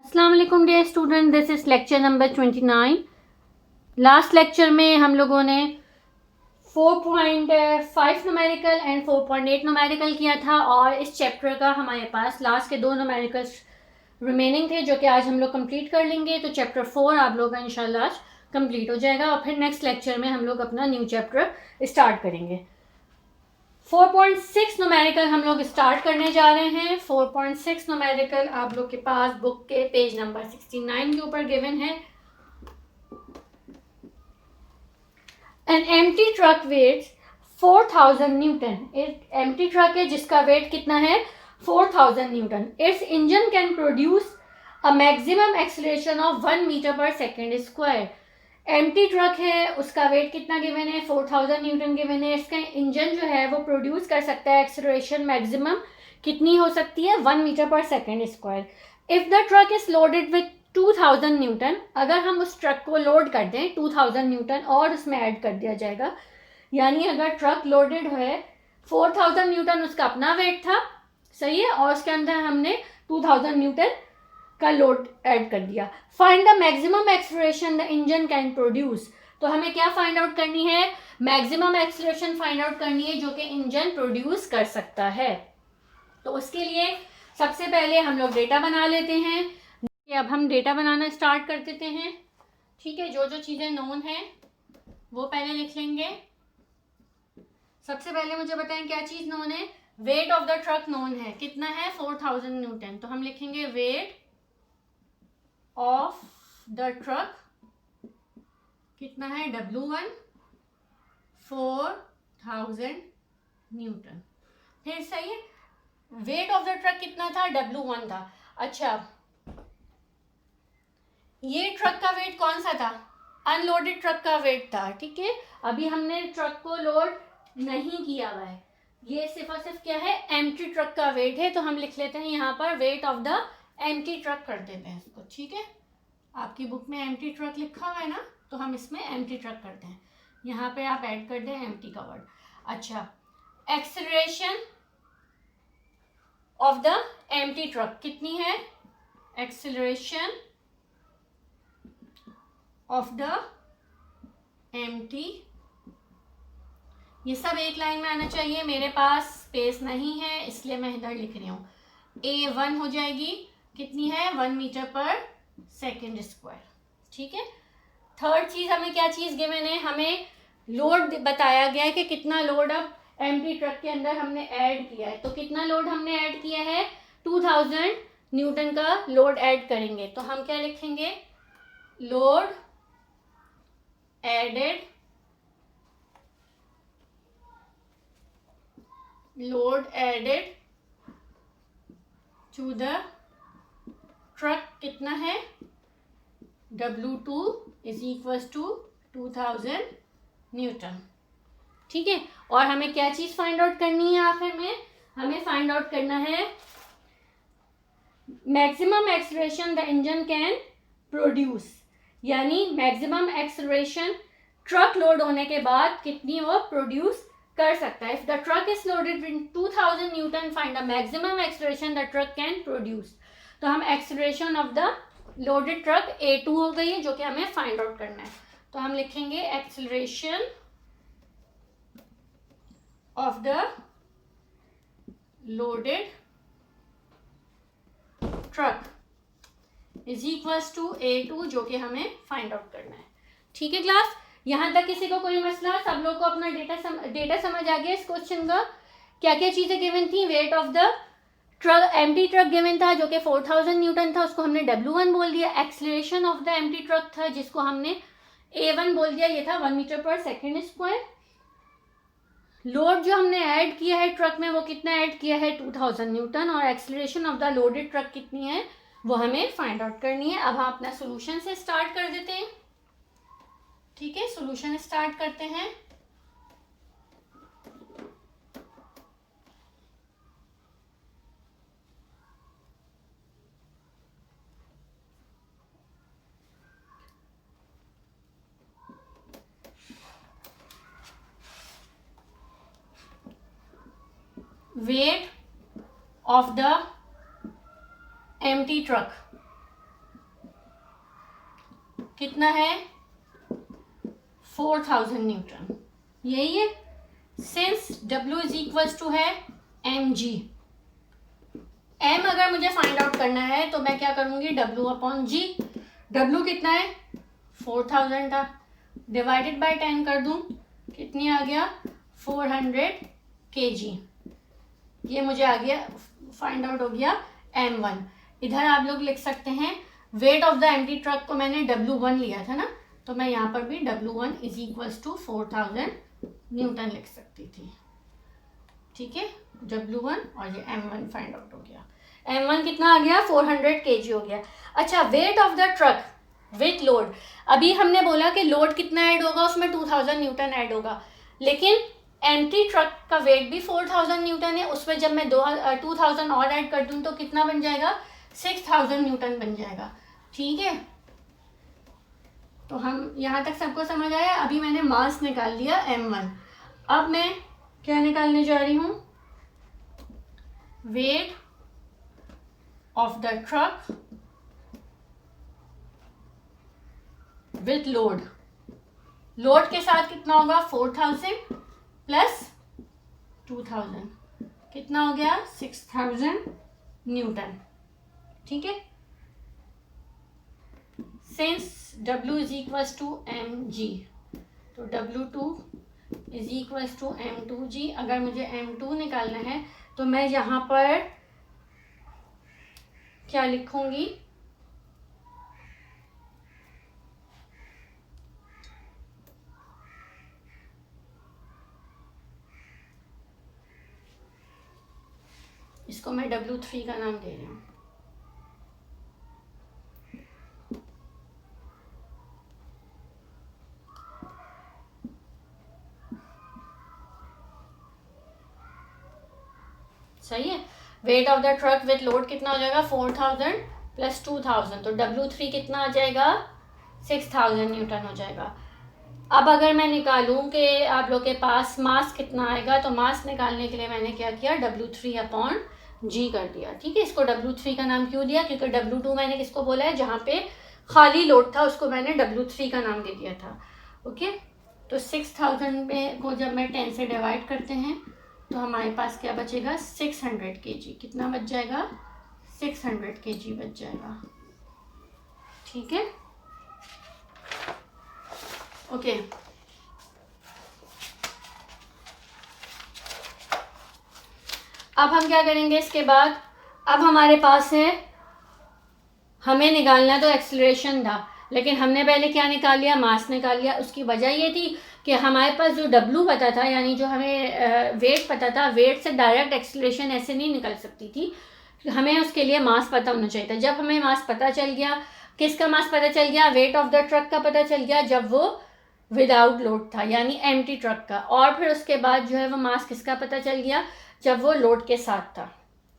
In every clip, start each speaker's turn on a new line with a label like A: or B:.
A: अस्सलाम वालेकुम dear student, this is lecture number 29। Last lecture में हम लोगों ने 4.5 न्यूमेरिकल एंड 4.8 न्यूमेरिकल किया था और इस चैप्टर का हमारे पास लास्ट के दो न्यूमेरिकल्स रिमेनिंग थे जो कि आज हम लोग कंप्लीट कर लेंगे। तो चैप्टर 4 आप लोग का इंशाल्लाह आज कंप्लीट हो जाएगा और फिर नेक्स्ट लेक्चर में हम लोग अपना न्यू चैप्टर स्टार्ट करेंगे। 4.6 न्यूमेरिकल हम लोग स्टार्ट करने जा रहे हैं। 4.6 न्यूमेरिकल आप लोग के पास बुक के पेज नंबर 69 के ऊपर गिवन है। An empty truck weight 4000 newton. एक एम्प्टी ट्रक है जिसका वेट कितना है 4000 newton. Its engine can produce a maximum acceleration of 1 metre per second square. Empty truck है, उसका वेट कितना गिवन है 4000 न्यूटन गिवन है। इसका इंजन जो है वो प्रोड्यूस कर सकता है एक्सीलरेशन मैक्सिमम कितनी हो सकती है 1 metre per second square. If the truck is loaded with 2000 Newton, अगर हम उस ट्रक को लोड कर दें 2000 न्यूटन और उसमें ऐड कर दिया जाएगा, यानी अगर ट्रक लोडेड है 4000 न्यूटन उसका अपना वेट था, सही है, और उसके अंदर हमने 2000 न्यूटन का लोड ऐड कर दिया। Find the maximum acceleration the engine can produce. तो हमें क्या फाइंड आउट करनी है, मैक्सिमम एक्सीलरेशन फाइंड आउट करनी है जो कि इंजन प्रोड्यूस कर सकता है। तो उसके लिए सबसे पहले हम लोग डेटा बना लेते हैं। अब हम डेटा बनाना स्टार्ट कर देते हैं। ठीक है, जो जो चीज़ें नोन हैं वो पहले लिख लेंगे। सबसे पहले मुझे बताएं क्या चीज़ नोन है। Wait of the truck known है, कितना है 4000 न्यूटन। तो हम लिखेंगे वेट ऑफ द ट्रक कितना है W1 4000 न्यूटन। फिर सही है, वेट ऑफ द ट्रक कितना था W1 था। अच्छा, ये ट्रक का वेट कौन सा था, अनलोडेड ट्रक का वेट था। ठीक है, अभी हमने ट्रक को लोड नहीं किया हुआ है, ये सिर्फ और सिर्फ क्या है एम्प्टी ट्रक का वेट है। तो हम लिख लेते हैं यहाँ पर wait of the empty truck कर देते हैं इसको। ठीक है, आपकी बुक में एम्प्टी ट्रक लिखा हुआ है ना, तो हम इसमें एम्प्टी ट्रक करते हैं। यहाँ पे आप ऐड कर दें एम्प्टी का वर्ड। अच्छा, acceleration of the empty truck कितनी है, एक्सीलरेशन ऑफ द एम्प्टी, ये सब एक लाइन में आना चाहिए। मेरे पास स्पेस नहीं है इसलिए मैं इधर लिख रही हूँ। A1 हो जाएगी, कितनी है 1 मीटर पर सेकेंड स्क्वायर। ठीक है, थर्ड चीज हमें क्या चीज गिवन है, हमें लोड बताया गया है कि कितना लोड अब एम्प्टी ट्रक के अंदर हमने ऐड किया है। तो कितना लोड हमने ऐड किया है 2000 न्यूटन का लोड ऐड करेंगे। तो हम क्या लिखेंगे, load added, load added to the truck कितना है W2 is equal to 2000 Newton. ठीक है, और हमें क्या चीज फाइंड आउट करनी है आखिर में, हमें फाइंड आउट करना है maximum acceleration the engine can produce, यानी मैक्सिमम एक्सीलरेशन ट्रक लोड होने के बाद कितनी वो प्रोड्यूस कर सकता है। If the truck is loaded with 2000 Newton find the maximum acceleration the truck can produce. तो हम acceleration of the loaded truck A2 हो गई है जो कि हमें फाइंड आउट करना है। तो हम लिखेंगे acceleration of the loaded truck is equal to A2 जो कि हमें फाइंड आउट करना है। ठीक है क्लास, यहाँ तक किसी को कोई मसला, सब लोग को अपना डेटा समझ आ गया इस क्वेश्चन का। क्या क्या चीज़ें गिवन थी, wait of the truck, empty truck given था जो कि 4000 न्यूटन था, उसको हमने W1 बोल दिया। Acceleration of the empty truck था जिसको हमने A1 बोल दिया, ये था 1 metre per second square. Load जो हमने ऐड किया है ट्रक में वो कितना ऐड किया है 2000 न्यूटन, और acceleration of the loaded truck कितनी है वो हमें फाइंड आउट करनी है। अब हम अपना सोल्यूशन से स्टार्ट कर देते हैं। ठीक है, सोल्यूशन स्टार्ट करते हैं। Weight of the empty truck कितना है 4000 न्यूटन, यही है। Since W is equals to है mg, m अगर मुझे फाइंड आउट करना है तो मैं क्या करूँगी W अपॉन g। W कितना है 4000 था, डिवाइडेड बाय 10 कर दूँ, कितनी आ गया 400 kg। ये मुझे आ गया, फाइंड आउट हो गया m1। इधर आप लोग लिख सकते हैं weight of the empty truck को मैंने W1 लिया था ना, तो मैं यहाँ पर भी W1 is equals to 4000 Newton लिख सकती थी। ठीक है, W1 और ये M1 फाइंड आउट हो गया। M1 कितना आ गया 400 kg हो गया। अच्छा, wait of the truck with load, अभी हमने बोला कि लोड कितना ऐड होगा, उसमें 2000 न्यूटन ऐड होगा, लेकिन एम्प्टी ट्रक का वेट भी 4000 न्यूटन है, उसमें जब मैं 2000 और ऐड कर दूँ तो कितना बन जाएगा 6000 न्यूटन बन जाएगा। ठीक है, तो हम यहाँ तक सबको समझ आया। अभी मैंने मास निकाल लिया m1, अब मैं क्या निकालने जा रही हूँ, wait of the truck with load. Load के साथ कितना होगा 4000 प्लस 2000, कितना हो गया 6000 न्यूटन। ठीक है, since W is equals to mg, तो W2 is equals to m2g। अगर मुझे m2 निकालना है तो मैं यहाँ पर क्या लिखूंगी, इसको मैं W3 का नाम दे रही हूँ। सही है, wait of the truck with load कितना हो जाएगा 4000 प्लस 2000, तो W3 कितना आ जाएगा 6000 न्यूटन हो जाएगा। अब अगर मैं निकालूं कि आप लोग के पास मास कितना आएगा, तो मास निकालने के लिए मैंने क्या किया W3 अपॉन g कर दिया। ठीक है, इसको W3 का नाम क्यों दिया, क्योंकि W2 मैंने किसको बोला है, जहाँ पे खाली लोड था उसको मैंने W3 का नाम दे दिया था। ओके, तो 6000 में को जब मैं 10 से डिवाइड करते हैं तो हमारे पास क्या बचेगा 600 kg, कितना बच जाएगा 600 kg बच जाएगा। ठीक है, ओके। अब हम क्या करेंगे इसके बाद, अब हमारे पास है, हमें निकालना तो एक्सेलरेशन था, लेकिन हमने पहले क्या निकाल लिया, मास निकाल लिया। उसकी वजह ये थी कि हमारे पास जो W पता था, यानी जो हमें वेट पता था, वेट से डायरेक्ट एक्सेलरेशन ऐसे नहीं निकल सकती थी, हमें उसके लिए मास पता होना चाहिए था। जब हमें मास पता चल गया, किसका मास पता चल गया, वेट ऑफ द ट्रक का पता चल गया, जब वो विदाउट लोड था यानी एम्प्टी ट्रक का। और फिर उसके बाद जो है वो मास किसका पता चल गया, जब वो लोड के साथ था।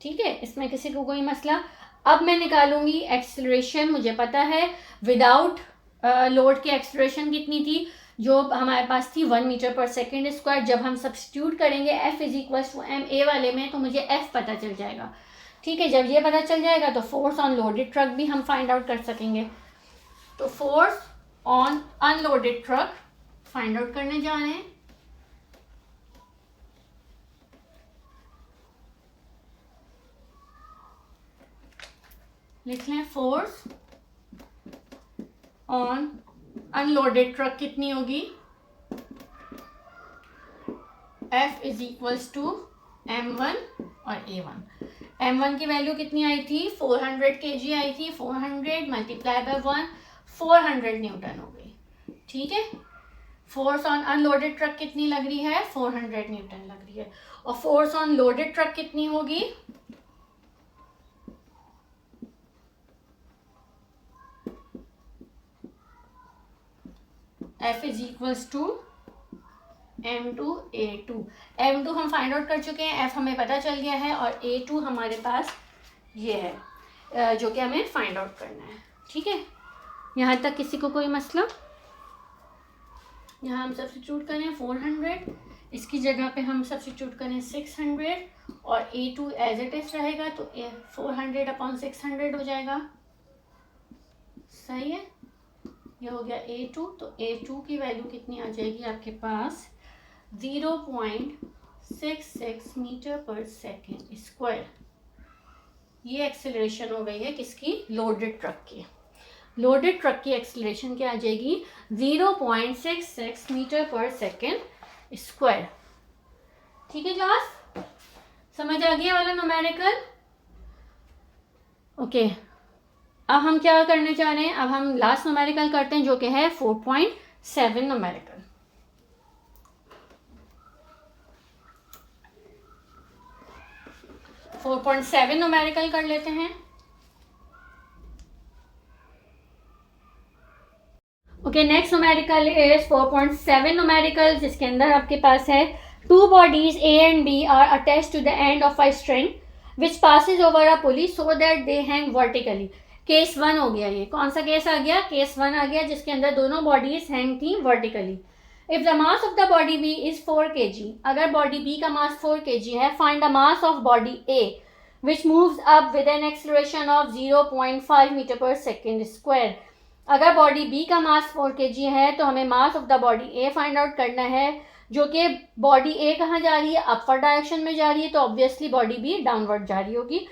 A: ठीक है, इसमें किसी को कोई मसला। अब मैं निकालूंगी एक्सेलरेशन, मुझे पता है विदाउट लोड की एक्सेलरेशन कितनी थी, जो हमारे पास थी 1 मीटर पर सेकेंड स्क्वायर। जब हम सब्स्टिट्यूट करेंगे F is equals to M A वाले में, तो मुझे F पता चल जाएगा। ठीक है, जब ये पता चल जाएगा तो फोर्स ऑन लोडेड ट्रक भी हम फाइंड आउट कर सकेंगे। तो force on unloaded truck find out करने जा रहे हैं। लिख लें, फोर्स ऑन अनलोडेड ट्रक कितनी होगी, F is equals to M1 और A1। M1 की वैल्यू कितनी आई थी 400 kg आई थी, 400 मल्टीप्लाई बाय 1 400 न्यूटन हो गई। ठीक है, फोर्स ऑन अनलोडेड ट्रक कितनी लग रही है 400 न्यूटन लग रही है, और फोर्स ऑन लोडेड ट्रक कितनी होगी F is equals to M2 A2। M2 हम फाइंड आउट कर चुके हैं, F हमें पता चल गया है, और A2 हमारे पास ये है जो कि हमें फाइंड आउट करना है। ठीक है, यहाँ तक किसी को कोई मसला। यहाँ हम सब्स्टिट्यूट करें 400, इसकी जगह पे हम सब्स्टिट्यूट करें 600, और A2 एज इट इज रहेगा, तो 400 अपॉन 600 हो जाएगा। सही है, ये हो गया A2, तो A2 की वैल्यू कितनी आ जाएगी आपके पास 0.66 मीटर पर सेकेंड स्क्वायर। ये एक्सेलरेशन हो गई है किसकी, लोडेड ट्रक की। लोडेड ट्रक की एक्सेलरेशन क्या आ जाएगी 0.66 मीटर पर सेकेंड स्क्वायर। ठीक है क्लास, समझ आ गया वाला न्यूमेरिकल। ओके, अब हम क्या करने जा रहे हैं, अब हम लास्ट न्यूमेरिकल करते हैं जो कि है 4.7 न्यूमेरिकल। फोर 4.7 न्यूमेरिकल कर लेते हैं। Okay, next numerical is 4.7 numerical, जिसके अंदर आपके पास है two bodies A and B are attached to the end of a string which passes over a pulley so that they hang vertically. Case 1 हो गया, ये कौन सा केस आ गया, केस 1 आ गया, जिसके अंदर दोनों बॉडीज हैंग थी vertically. If the mass of the body B is 4 kg, अगर बॉडी B का मास 4 kg है, find the mass of body A which moves up with an acceleration of 0.5 metre per second square. अगर body B का mass 4 kg है तो हमें mass of the body A find out करना है, जो कि बॉडी A कहाँ जा रही है, अपवर्ड डायरेक्शन में जा रही है, तो ऑब्वियसली बॉडी B डाउनवर्ड जा रही होगी।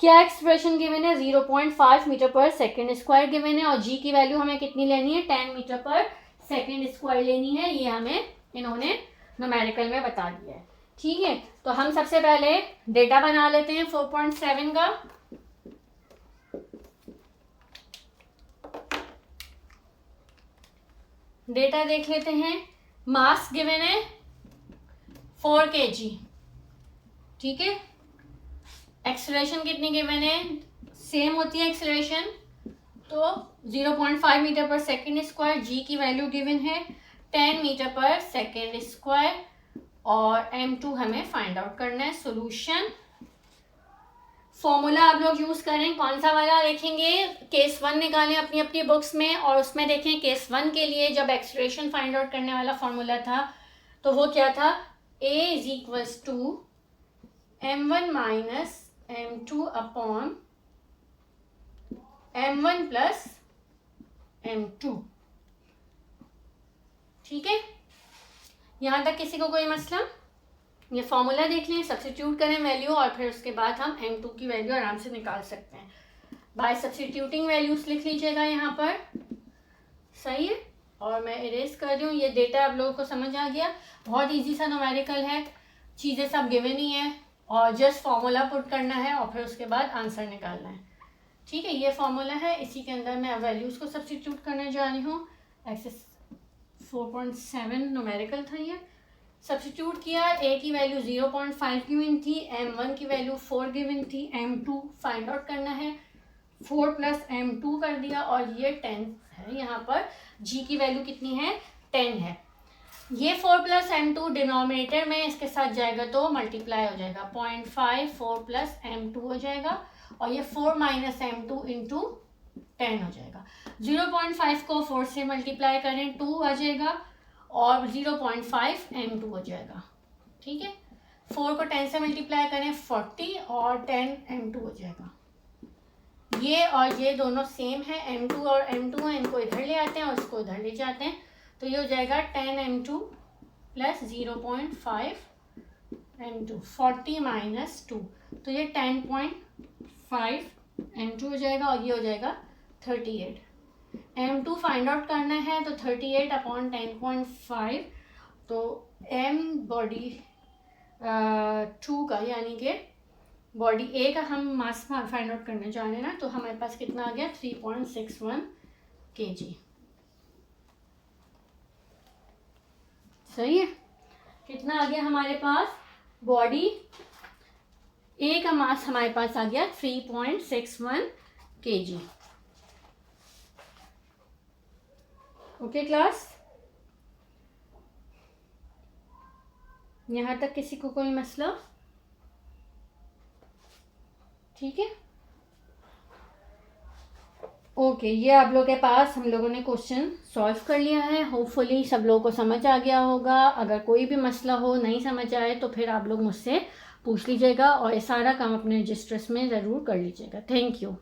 A: क्या एक्सप्रेशन गिवन है 0.5 metre per second square given है, और G की वैल्यू हमें कितनी लेनी है 10 मीटर पर सेकेंड स्क्वायर लेनी है। ये हमें इन्होंने न्यूमेरिकल में बता दिया है। ठीक है, तो हम सबसे पहले डेटा बना लेते हैं 4.7 का। डेटा देख लेते हैं। मास गिवन है 4 kg, ठीक है। एक्सेलरेशन कितनी गिवन है, सेम होती है एक्सेलरेशन, तो 0.5 मीटर पर सेकेंड स्क्वायर। जी की वैल्यू गिवन है 10 मीटर पर सेकेंड स्क्वायर, और m2 हमें फाइंड आउट करना है। सॉल्यूशन फॉर्मूला आप लोग यूज करें, कौन सा वाला देखेंगे, केस 1 निकालें अपनी अपनी बुक्स में, और उसमें देखें केस 1 के लिए जब एक्सेलरेशन फाइंड आउट करने वाला फॉर्मूला था तो वो क्या था, a is equals to m1 minus m2 upon m1 plus m2। ठीक है, यहां तक किसी को कोई मसला। ये फॉर्मूला देख लें, सब्स्टिट्यूट करें वैल्यू, और फिर उसके बाद हम m2 की वैल्यू आराम से निकाल सकते हैं। बाय सब्स्टिट्यूटिंग वैल्यूज लिख लीजिएगा यहाँ पर, सही है। और मैं इरेज कर रही हूँ। ये डेटा आप लोगों को समझ आ गया, बहुत इजी सा न्यूमेरिकल है, चीज़ें सब गिवन ही है, और जस्ट फार्मूला पुट करना है और फिर उसके बाद आंसर निकालना है। ठीक है, ये फार्मूला है, इसी के अंदर मैं वैल्यूज़ को सब्स्टिट्यूट करने जा रही हूँ। एक्सेस 4.7 न्यूमेरिकल था ये, सब्स्टिट्यूट किया। a की वैल्यू 0.5 गिवन थी, m1 की वैल्यू 4 गिवन थी, m2 फाइंड आउट करना है, 4 प्लस m2 कर दिया, और ये 10 है यहाँ पर। g की वैल्यू कितनी है 10 है। ये 4 प्लस m2 डिनोमिनेटर में इसके साथ जाएगा तो मल्टीप्लाई हो जाएगा, 0.5 4 प्लस m2 हो जाएगा, और ये 4 माइनस m2 इंटू 10 हो जाएगा। 0.5 को 4 से मल्टीप्लाई करें 2 आ जाएगा, और 0.5 m2 हो जाएगा। ठीक है, 4 को 10 से मल्टीप्लाई करें 40, और 10 m2 हो जाएगा। ये और ये दोनों सेम है, m2 और m2 है, इनको इधर ले आते हैं और इसको इधर ले जाते हैं, तो ये हो जाएगा 10 m2 प्लस 0.5 m2, 40 माइनस 2, तो ये 10.5 m2 हो जाएगा, और ये हो जाएगा 38। m2 फाइंड आउट करना है, तो 38 अपॉन 10.5, तो m बॉडी 2 का यानी कि बॉडी A का हम मास फाइंड आउट करने जा रहे हैं ना, तो हमारे पास कितना आ गया 3.61 kg। सही है, कितना आ गया हमारे पास, बॉडी A का मास हमारे पास आ गया 3.61 kg। ओके क्लास, यहाँ तक किसी को कोई मसला। ठीक है, ओके, ये आप लोगों के पास हम लोगों ने क्वेश्चन सॉल्व कर लिया है। होपफुली सब लोगों को समझ आ गया होगा। अगर कोई भी मसला हो, नहीं समझ आए, तो फिर आप लोग मुझसे पूछ लीजिएगा, और ये सारा काम अपने रजिस्टर्स में ज़रूर कर लीजिएगा। Thank you.